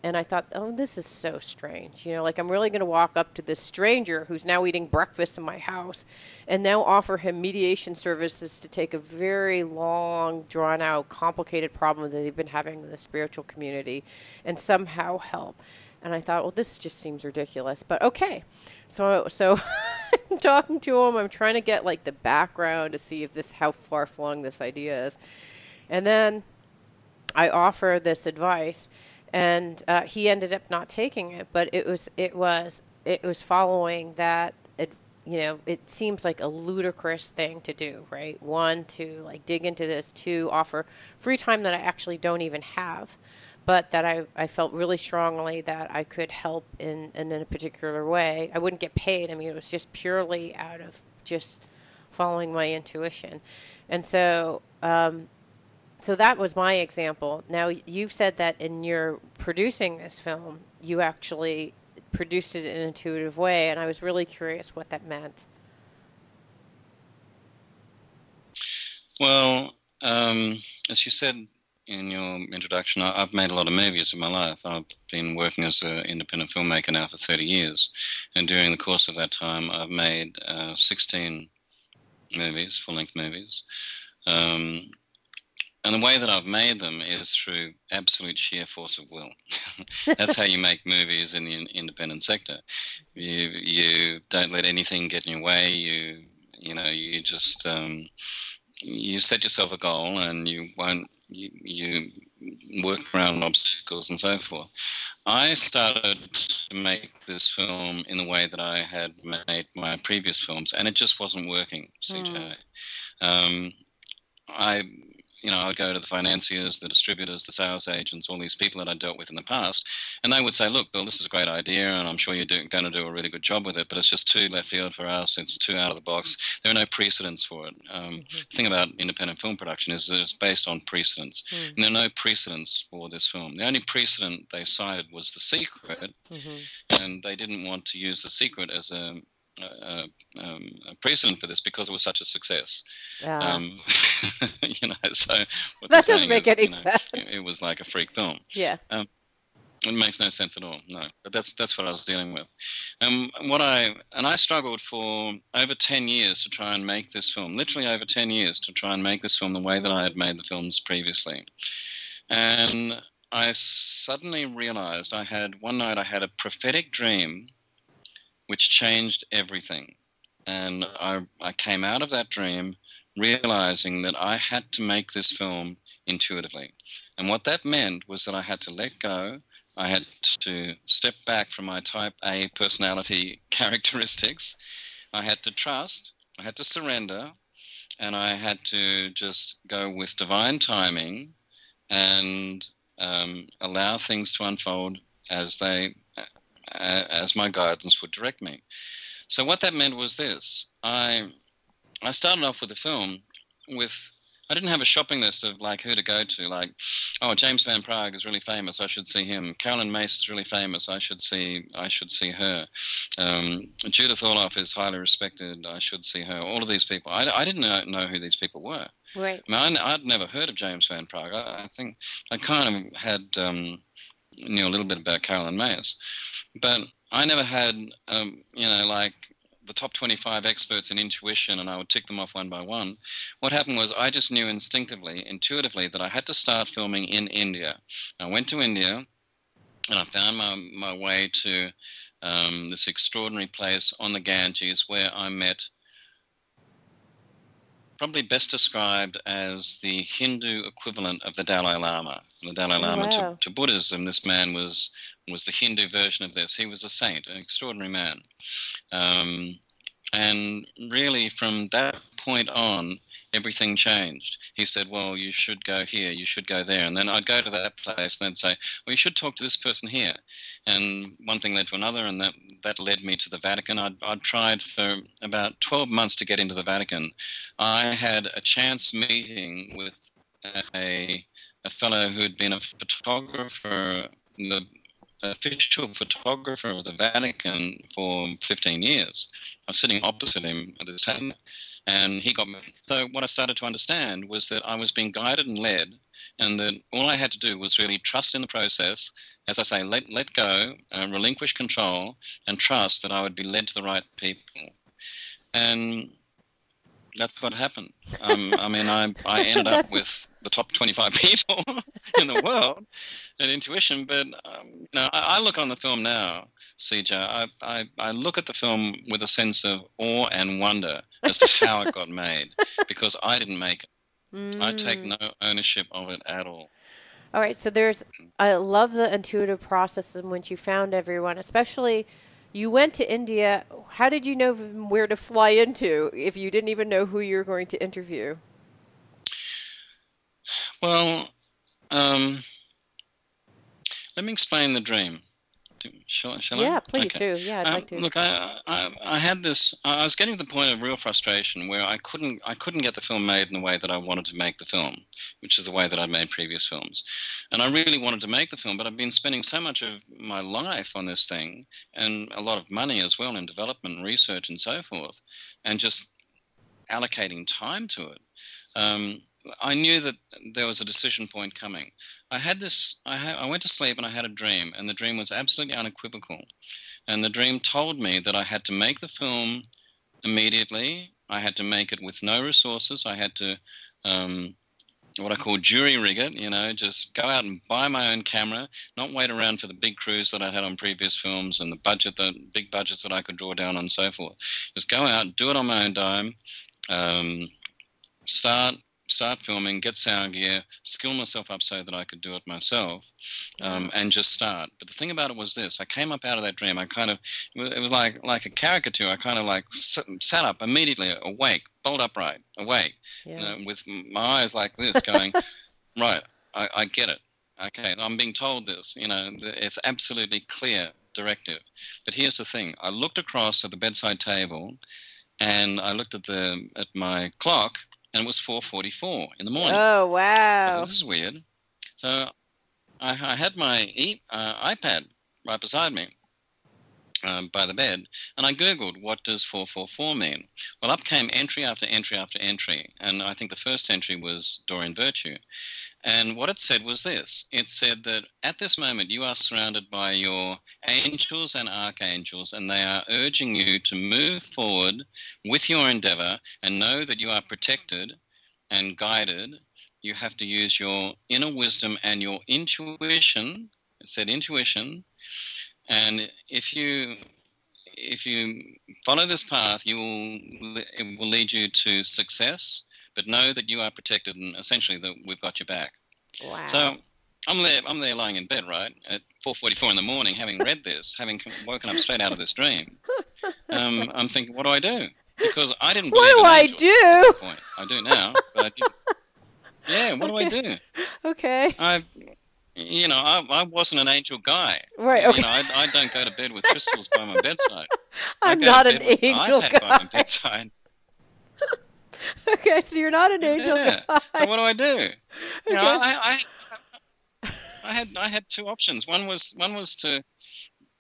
And I thought, oh, this is so strange. Like, I'm really going to walk up to this stranger who's now eating breakfast in my house and now offer him mediation services to take a very long, drawn-out, complicated problem that they've been having in the spiritual community and somehow help. And I thought, well, this just seems ridiculous. But okay. So I'm talking to him. I'm trying to get, like, the background to see how far-flung this idea is. And then I offer this advice. And he ended up not taking it, but it was following that you know, it seems like a ludicrous thing to do, right? One, to like dig into this, to offer free time that I actually don't even have, but that I felt really strongly that I could help in a particular way. I wouldn't get paid. I mean, it was just purely out of just following my intuition. And so, so that was my example. Now, you've said that in your producing this film, you actually produced it in an intuitive way, and I was really curious what that meant. Well, as you said in your introduction, I've made a lot of movies in my life. I've been working as an independent filmmaker now for 30 years. And during the course of that time, I've made 16 movies, full-length movies. And the way that I've made them is through absolute sheer force of will. That's how you make movies in the independent sector. You don't let anything get in your way. You just you set yourself a goal, and you work around obstacles and so forth. I started to make this film in the way that I had made my previous films, and it just wasn't working, CJ. I would go to the financiers, the distributors, the sales agents, all these people that I dealt with in the past, and they would say, look, Bill, this is a great idea, and I'm sure you're going to do a really good job with it, but it's just too left field for us. It's too out of the box. There are no precedents for it. The thing about independent film production is that it's based on precedents, and there are no precedents for this film. The only precedent they cited was The Secret, and they didn't want to use The Secret as a precedent for this because it was such a success. So that doesn't make any sense. It was like a freak film. Yeah. It makes no sense at all. No, but that's what I was dealing with. I struggled for over 10 years to try and make this film. Literally over 10 years to try and make this film the way that I had made the films previously. And I suddenly realized one night I had a prophetic dream which changed everything. And I came out of that dream realizing that I had to make this film intuitively. And what that meant was that I had to let go. I had to step back from my type A personality characteristics. I had to trust. I had to surrender. And I had to just go with divine timing and allow things to unfold as my guidance would direct me. So what that meant was this. I started off with the film I didn't have a shopping list of like who to go to, like, oh, James Van Praagh is really famous, I should see him. Carolyn Mace is really famous, I should see her. Judith Orloff is highly respected, I should see her. All of these people. I didn't know who these people were. Right. I mean, I'd never heard of James Van Praagh. I think I kind of had knew a little bit about Carolyn Mace. But I never had, like the top 25 experts in intuition, and I would tick them off one by one. What happened was I just knew intuitively, that I had to start filming in India. I went to India, and I found my way to this extraordinary place on the Ganges where I met, probably best described as the Hindu equivalent of the Dalai Lama. The Dalai Lama to Buddhism, this man was the Hindu version of this. He was a saint, an extraordinary man. And really from that point on, everything changed. He said, well, you should go here, you should go there. And then I'd go to that place and they'd say, well, you should talk to this person here. And one thing led to another, and that led me to the Vatican. I'd tried for about 12 months to get into the Vatican. I had a chance meeting with a fellow who'd been a photographer, the official photographer of the Vatican for 15 years. I was sitting opposite him at this table, and he got me. So what I started to understand was that I was being guided and led, and that all I had to do was really trust in the process. As I say, let go, relinquish control, and trust that I would be led to the right people. And that's what happened. I ended up with the top 25 people in the world at Intuition. But I look on the film now, CJ. I look at the film with a sense of awe and wonder as to how it got made, because I didn't make it. I take no ownership of it at all. All right. So I love the intuitive process in which you found everyone, especially You went to India. How did you know where to fly into if you didn't even know who you were going to interview? Well, um, let me explain the dream. Shall I? Yeah, please Okay. do. Yeah, I'd like to. Look, I had this. I was getting to the point of real frustration where I couldn't get the film made in the way that I wanted to make the film, which is the way that I'd made previous films. And I really wanted to make the film, but I've been spending so much of my life on this thing and a lot of money as well in development and research and so forth, and just allocating time to it. Um, I knew that there was a decision point coming. I had this. I went to sleep and I had a dream, and the dream was absolutely unequivocal. And the dream told me that I had to make the film immediately. I had to make it with no resources. I had to what I call jury rig it. Just go out and buy my own camera, not wait around for the big crews that I had on previous films and the big budgets that I could draw down and so forth. Just go out, do it on my own dime. Um, start filming, get sound gear, skill myself up so that I could do it myself, and just start. But the thing about it was this: I came up out of that dream. It was like a caricature. I kind of like sat up immediately, awake, bolt upright, awake, with my eyes like this, going, right, I get it. Okay, I'm being told this. It's absolutely clear directive. But here's the thing: I looked across at the bedside table, and I looked at my clock, and it was 4:44 in the morning. Oh, I thought, wow. this is weird. So I had my iPad right beside me by the bed, and I Googled, what does 4:44 mean? Well, up came entry after entry after entry, and I think the first entry was Doreen Virtue. And what it said was this. It said that at this moment you are surrounded by your angels and archangels, and they are urging you to move forward with your endeavor and know that you are protected and guided. You have to use your inner wisdom and your intuition. It said intuition. And if you follow this path, it will lead you to success, but know that you are protected and essentially that we've got your back. Wow. So I'm there lying in bed, right, at 4:44 in the morning, having read this, having woken up straight out of this dream. I'm thinking, what do I do? Because I didn't believe What in do I angels do? at that point. I do now, but I didn't. Yeah, what do I do? Okay. I wasn't an angel guy. Right. Okay. I don't go to bed with crystals by my bedside. I'm not an angel iPad by my guy. bedside. Okay, so you're not an angel Yeah. guy. So what do I do? Okay. I had two options. One was to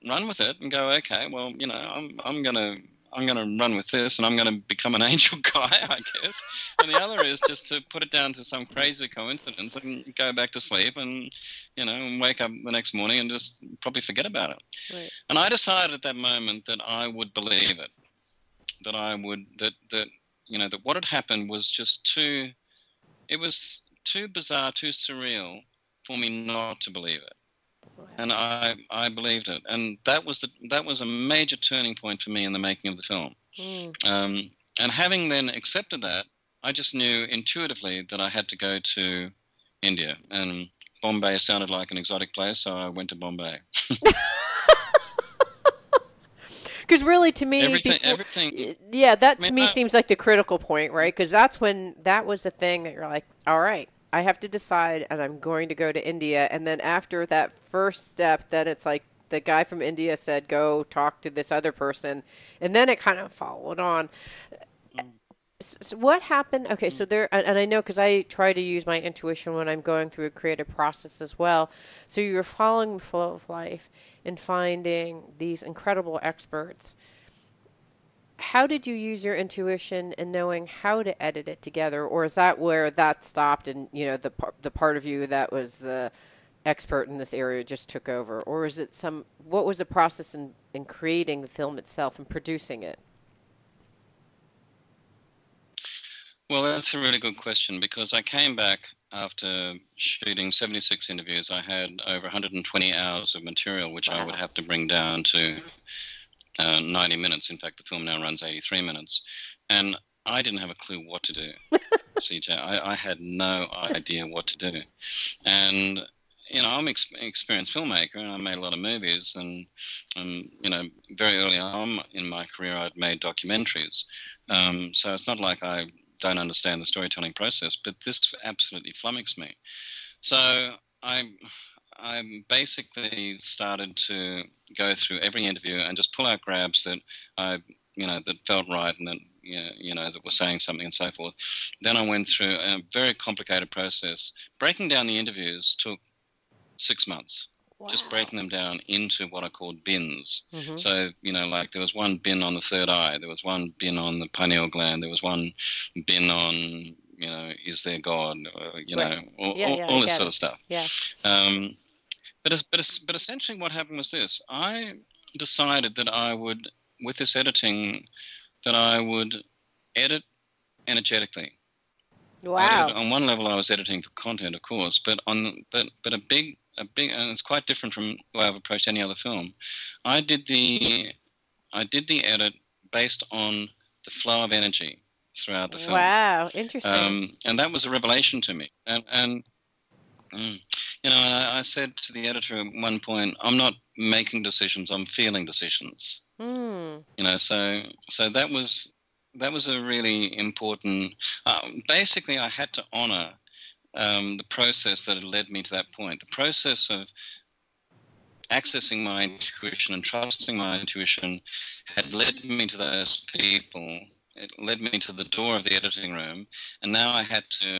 run with it and go, okay, well, I'm gonna run with this and I'm gonna become an angel guy, I guess. And the other is just to put it down to some crazy coincidence and go back to sleep and and wake up the next morning and just probably forget about it. Right. And I decided at that moment that I would believe it, that I would that what had happened was just too bizarre, too surreal for me not to believe it. Wow. And I believed it, and that was a major turning point for me in the making of the film. And having then accepted that, I just knew intuitively that I had to go to India, and Bombay sounded like an exotic place, so I went to Bombay. Because really, to me, everything. Yeah, that to me seems like the critical point, right? Because that was the thing that you're like, all right, I have to decide, and I'm going to go to India. And then after that first step, then it's like the guy from India said, go talk to this other person, and then it kind of followed on. So what happened? Okay, so there, and I know because I try to use my intuition when I'm going through a creative process as well. So you're following the flow of life and finding these incredible experts. How did you use your intuition in knowing how to edit it together, or is that where that stopped and the part of you that was the expert in this area just took over, or is it what was the process in creating the film itself and producing it? Well, that's a really good question, because I came back after shooting 76 interviews. I had over 120 hours of material, which I would have to bring down to 90 minutes. In fact, the film now runs 83 minutes. And I didn't have a clue what to do, CJ. I had no idea what to do. And I'm an experienced filmmaker, and I made a lot of movies, and very early on in my career, I'd made documentaries. So it's not like I don't understand the storytelling process, but this absolutely flummoxed me. So I basically started to go through every interview and just pull out grabs that that felt right and that that were saying something and so forth. Then I went through a very complicated process. Breaking down the interviews took 6 months. Wow. Just breaking them down into what I called bins. Mm-hmm. So, like there was one bin on the third eye, there was one bin on the pineal gland, there was one bin on, is there God, right. All this sort of stuff. Yeah. But essentially what happened was this. I decided that I would, with this editing, that I would edit energetically. Wow. On one level, I was editing for content, of course, but a big, and it's quite different from the way I've approached any other film. I did the edit based on the flow of energy throughout the film. Wow, interesting. And that was a revelation to me. And I said to the editor at one point, I'm not making decisions, I'm feeling decisions. So that was a really important. Basically, I had to honor the process that had led me to that point. The process of accessing my intuition and trusting my intuition had led me to those people. It led me to the door of the editing room, and now I had to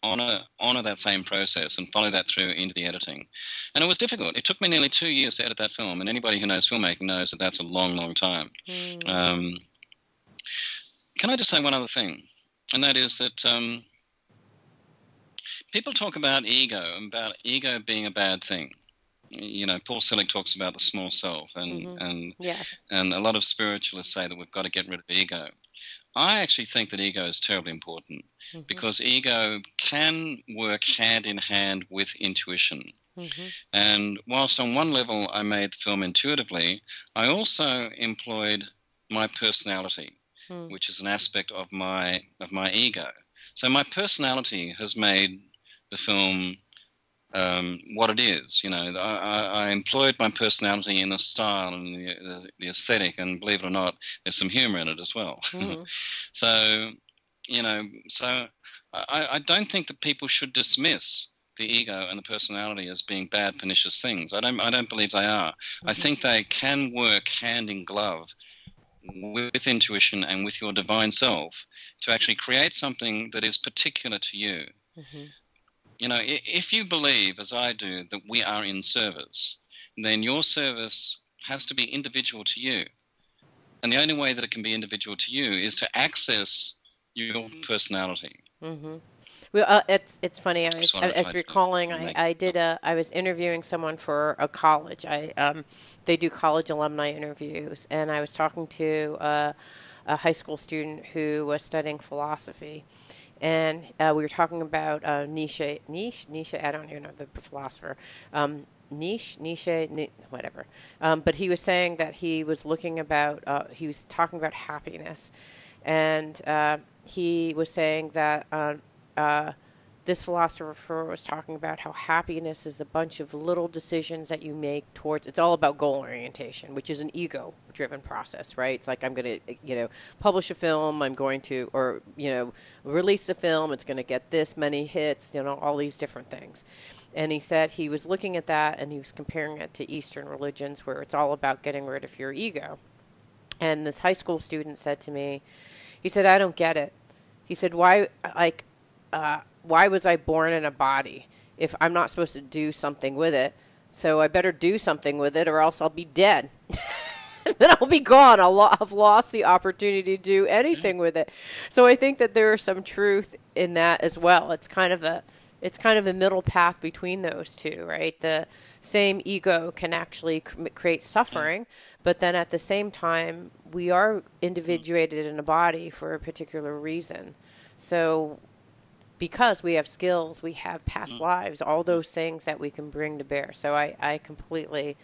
honor that same process and follow that through into the editing. And it was difficult. It took me nearly 2 years to edit that film, and anybody who knows filmmaking knows that that's a long, long time. Can I just say one other thing? And that is that people talk about ego being a bad thing. Paul Selig talks about the small self, and a lot of spiritualists say that we've got to get rid of ego. I actually think that ego is terribly important because ego can work hand in hand with intuition. And whilst on one level I made the film intuitively, I also employed my personality, which is an aspect of my ego. So my personality has made the film what it is. I employed my personality in the style and the aesthetic, and believe it or not, there's some humor in it as well. So I don't think that people should dismiss the ego and the personality as being bad, pernicious things. I don't believe they are. I think they can work hand in glove with intuition and with your divine self to actually create something that is particular to you. If you believe, as I do, that we are in service, then your service has to be individual to you. And the only way that it can be individual to you is to access your personality. Well, it's funny. I was recalling. I was interviewing someone for a college. They do college alumni interviews, and I was talking to a high school student who was studying philosophy. And we were talking about Nietzsche, I don't even know the philosopher, Nietzsche, whatever. But he was saying that he was he was talking about happiness. And he was saying that this philosopher was talking about how happiness is a bunch of little decisions that you make towards, it's all about goal orientation, which is an ego-driven process, right? It's like I'm going to, publish a film, I'm going to, or, release a film, it's going to get this many hits, all these different things. And he said he was looking at that and he was comparing it to Eastern religions where it's all about getting rid of your ego. And this high school student said to me, he said, I don't get it. He said, why was I born in a body if I'm not supposed to do something with it? So I better do something with it or else I'll be dead. Then I'll be gone. I'll have lost the opportunity to do anything with it. So I think that there is some truth in that as well. It's kind of a middle path between those two, right? The same ego can actually create suffering, but then at the same time, we are individuated in a body for a particular reason. So because we have skills, we have past lives, all those things that we can bring to bear. So I completely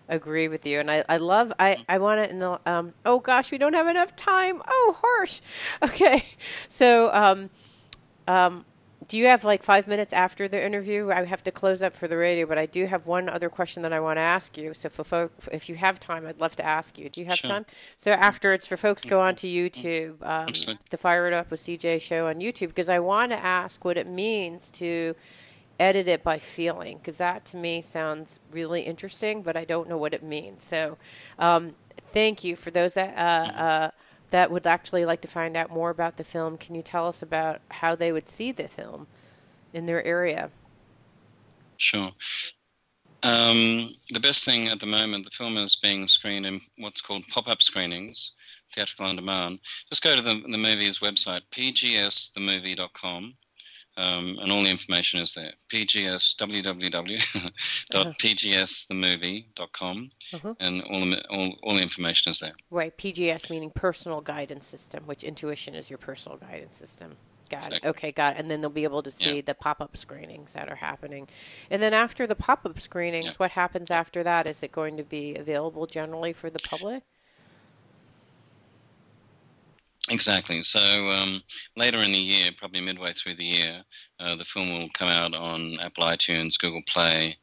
agree with you. And I want to, in the, oh gosh, we don't have enough time. Oh, harsh. Okay. So, do you have like 5 minutes after the interview? I have to close up for the radio, but I do have one other question that I want to ask you. So if you have time, I'd love to ask you. Do you have Sure. time? So afterwards, for folks, go on to YouTube, Absolutely. the Fire It Up with CJ show on YouTube, because I want to ask what it means to edit it by feeling, because that to me sounds really interesting, but I don't know what it means. So thank you. For those that would actually like to find out more about the film, can you tell us about how they would see the film in their area? Sure. The best thing at the moment, the film is being screened in what's called pop-up screenings, theatrical on demand. Just go to the movie's website, pgsthemovie.com, and all the information is there. www.pgsthemovie.com, and all the information is there. Right, PGS meaning personal guidance system, which Intuition is your personal guidance system. Got it. Okay, got it. And then they'll be able to see the pop-up screenings that are happening. And then after the pop-up screenings, what happens after that? Is it going to be available generally for the public? Exactly. So later in the year, probably midway through the year, the film will come out on Apple iTunes, Google Play,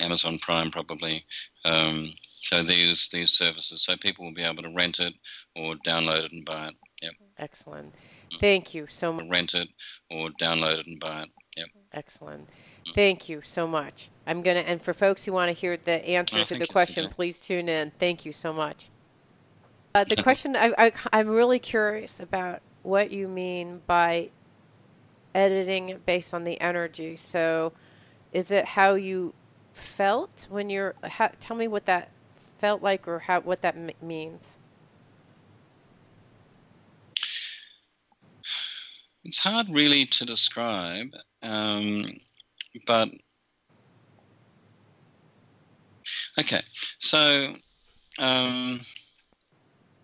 Amazon Prime probably. So these services, so people will be able to rent it or download it and buy it. Yep. Excellent. Thank you so much. Rent it or download it and buy it. Yep. Excellent. Thank you so much. And for folks who want to hear the answer to the question, please tune in. Thank you so much. The question, I'm really curious about what you mean by editing based on the energy. So is it how you felt when tell me what that felt like, or what that means. It's hard really to describe, but okay. So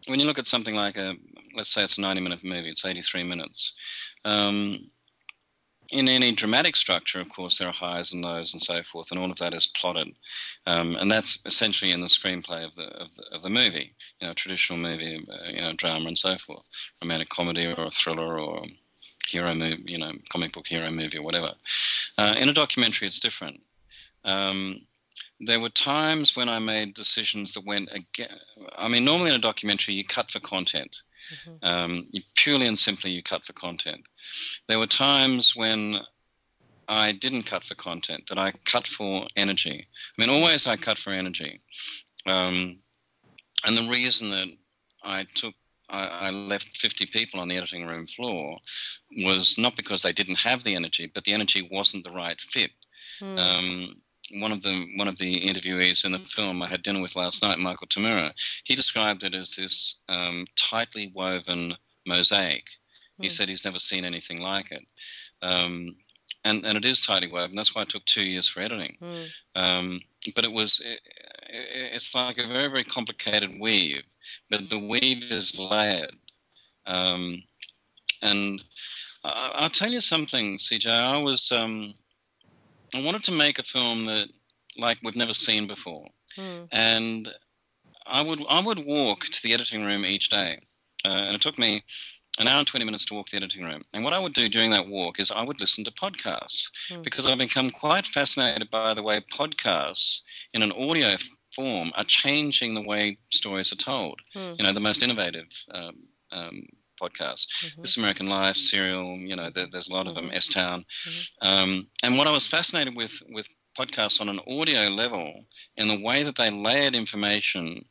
when you look at something like let's say it's a 90-minute movie, it's 83 minutes. In any dramatic structure, of course, there are highs and lows and so forth, and all of that is plotted, and that's essentially in the screenplay of the movie. Traditional movie, drama and so forth, romantic comedy or a thriller or hero movie, comic book hero movie or whatever. In a documentary, it's different. There were times when I made decisions that went again. I mean, normally in a documentary, you cut for content. You purely and simply you cut for content. There were times when I didn't cut for content, that I cut for energy. I mean, always I cut for energy. And the reason that I left 50 people on the editing room floor was not because they didn't have the energy, but the energy wasn't the right fit. One of the interviewees in the film I had dinner with last night, Michael Tamura, he described it as this tightly woven mosaic. He said he's never seen anything like it. And it is tightly woven. That's why it took 2 years for editing. But it's like a very, very complicated weave, but the weave is layered. And I'll tell you something, CJ. I wanted to make a film that, like, we've never seen before, and I would walk to the editing room each day, and it took me an hour and 20 minutes to walk the editing room. And what I would do during that walk is I would listen to podcasts, because I've become quite fascinated by the way podcasts in an audio form are changing the way stories are told. The most innovative podcasts, This American Life, Serial, there's a lot of them, S-Town. And what I was fascinated with podcasts on an audio level, in the way that they layered information,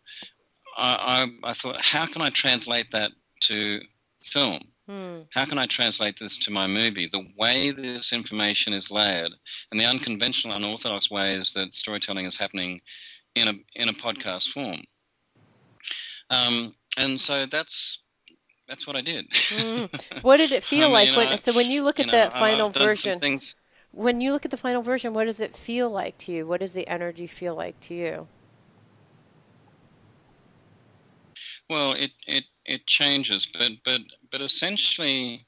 I thought, how can I translate that to film? How can I translate this to my movie? The way this information is layered and the unconventional, unorthodox ways that storytelling is happening in a podcast form. And so that's what I did. What did it feel like? When you look at the final version, when you look at the final version, what does it feel like to you? What does the energy feel like to you? Well, it changes, but essentially,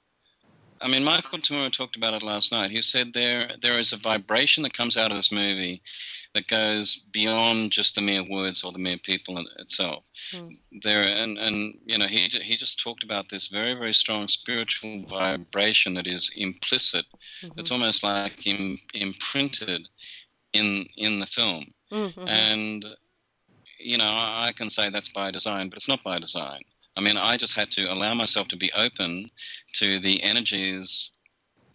I mean, Michael Tamura talked about it last night. He said there is a vibration that comes out of this movie that goes beyond just the mere words or the mere people itself. There and you know, he just talked about this very, very strong spiritual vibration that is implicit. It's almost like imprinted in the film. And you know, I can say that's by design, but it's not by design. I mean, I just had to allow myself to be open to the energies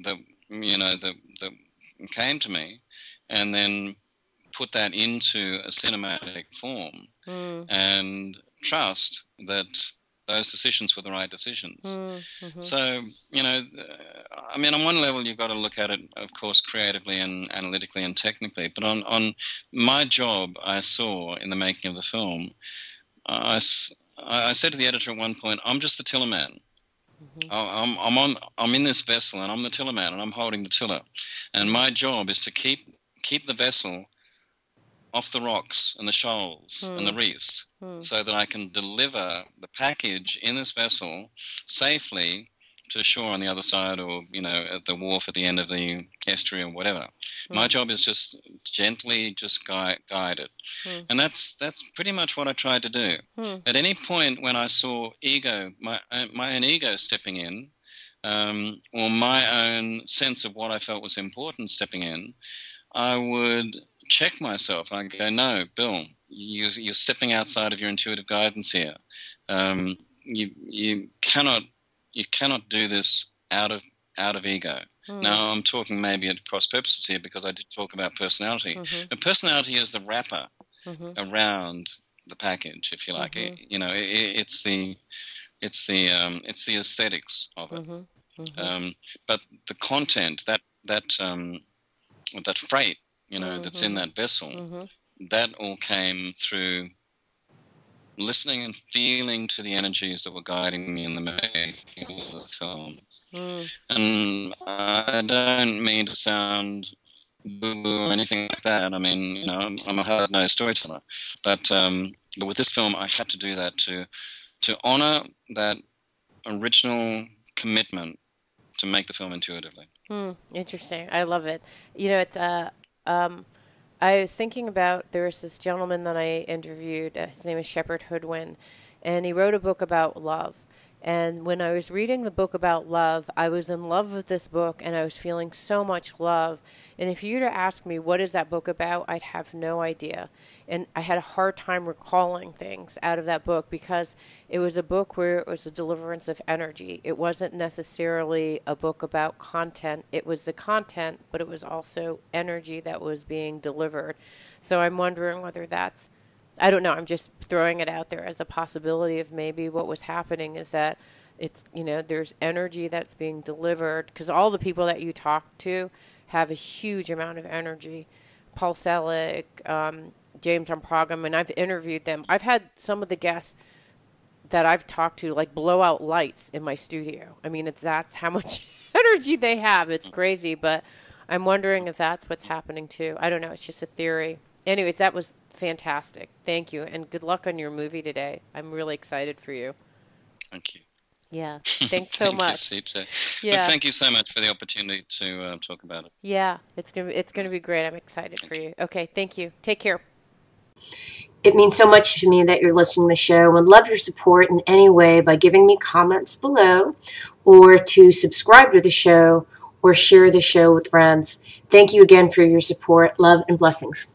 that, you know, that came to me, and then put that into a cinematic form and trust that those decisions were the right decisions. So, you know, I mean, on one level, you've got to look at it, of course, creatively and analytically and technically. But on my job, I saw in the making of the film, I said to the editor at one point, I'm just the tiller man. I'm in this vessel, and I'm the tiller man, and I'm holding the tiller. And my job is to keep the vessel off the rocks and the shoals and the reefs, so that I can deliver the package in this vessel safely to shore on the other side, or, you know, at the wharf at the end of the estuary or whatever. My job is just gently just guide it. And that's pretty much what I tried to do. At any point when I saw ego, my own ego stepping in, or my own sense of what I felt was important stepping in, I would check myself. I go, no, Bill, you're stepping outside of your intuitive guidance here. You cannot do this out of ego. Now, I'm talking maybe at cross purposes here, because I did talk about personality. But personality is the wrapper around the package, if you like. You know, it's the aesthetics of it. But the content, that freight, you know, that's in that vessel, that all came through listening and feeling to the energies that were guiding me in the making of the film. And I don't mean to sound boo-boo or anything like that. I mean, you know, I'm a hard-nosed storyteller. But with this film, I had to do that to honor that original commitment to make the film intuitively. Interesting. I love it. You know, it's I was thinking about, there was this gentleman that I interviewed, his name is Shepard Hoodwin, and he wrote a book about love. And when I was reading the book about love, I was in love with this book, and I was feeling so much love. And if you were to ask me, what is that book about, I'd have no idea. And I had a hard time recalling things out of that book, because it was a book where it was a deliverance of energy. It wasn't necessarily a book about content. It was the content, but it was also energy that was being delivered. So I'm wondering whether that's, I don't know, I'm just throwing it out there as a possibility of maybe what was happening is that it's, you know, there's energy that's being delivered, because all the people that you talk to have a huge amount of energy. Paul Selig, James Pragham, and I've interviewed them. I've had some of the guests that I've talked to like blow out lights in my studio. I mean, that's how much energy they have. It's crazy, but I'm wondering if that's what's happening too. I don't know. It's just a theory. Anyways, that was fantastic. Thank you. And good luck on your movie today. I'm really excited for you. Thank you. Yeah. Thanks so much. Thank you, CJ. Yeah. But thank you so much for the opportunity to talk about it. Yeah. It's gonna be great. I'm excited for you. Okay. Thank you. Take care. It means so much to me that you're listening to the show. I would love your support in any way by giving me comments below, or to subscribe to the show, or share the show with friends. Thank you again for your support. Love and blessings.